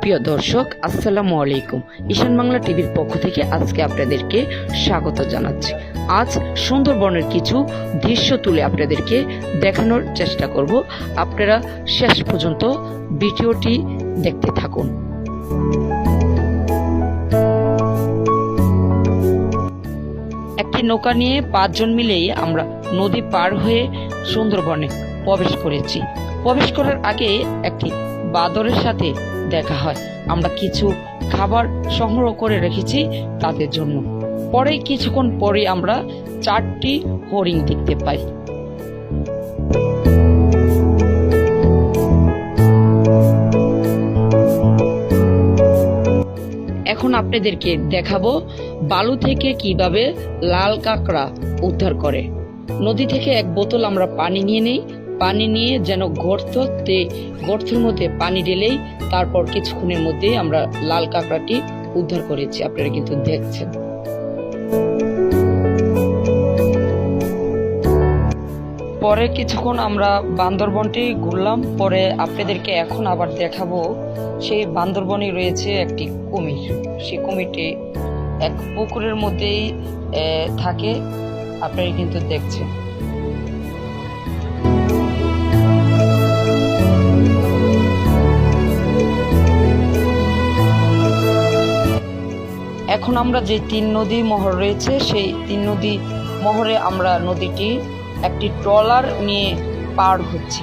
সুপ্রিয় দর্শক, আসসালামু আলাইকুম। ঈশান বাংলা টিভির পক্ষ থেকে আজকে আপনাদেরকে স্বাগত জানাচ্ছি। আজ সুন্দরবনের কিছু দৃশ্য তুলে আপনাদেরকে দেখানোর চেষ্টা করব। আপনারা শেষ পর্যন্ত ভিডিওটি দেখতে থাকুন। একটি নৌকা নিয়ে 5 জন মিলেই আমরা নদী পার হয়ে সুন্দরবনে প্রবেশ করেছি। প্রবেশ করার আগে একটি বাদরের সাথে দেখা হয়। আমরা কিছু খাবার সংগ্রহ করে রেখেছি তাদের জন্য। পরে কিছুক্ষণ পরে আমরা 4টি হরিণ দেখতে পাই। এখন আপনাদেরকে দেখাবো বালু থেকে কিভাবে লাল কাঁকড়া উদ্ধার করে। নদী থেকে এক বোতল আমরা পানি নিয়ে নেই। পানি নিয়ে যেন গর্তের মধ্যে পানি ঢেলেই তারপর কিছুক্ষণের মধ্যে আমরা লাল কাঁকড়াটি উদ্ধার করেছি। আপনারা কিন্তু দেখছেন। পরে কিছুক্ষণ আমরা বান্দরবনটি ঘুরলাম। পরে আপনাদেরকে এখন আবার দেখাবো সেই বান্দরবনে রয়েছে একটি কুমির। সেই কুমিরটি এক পুকুরের মধ্যেই থাকে। আপনারা কিন্তু দেখছেন। এখন আমরা যে 3 নদী মহর রয়েছে সেই 3 নদী মহরে আমরা নদীটি একটি ট্রলার নিয়ে পার হচ্ছি।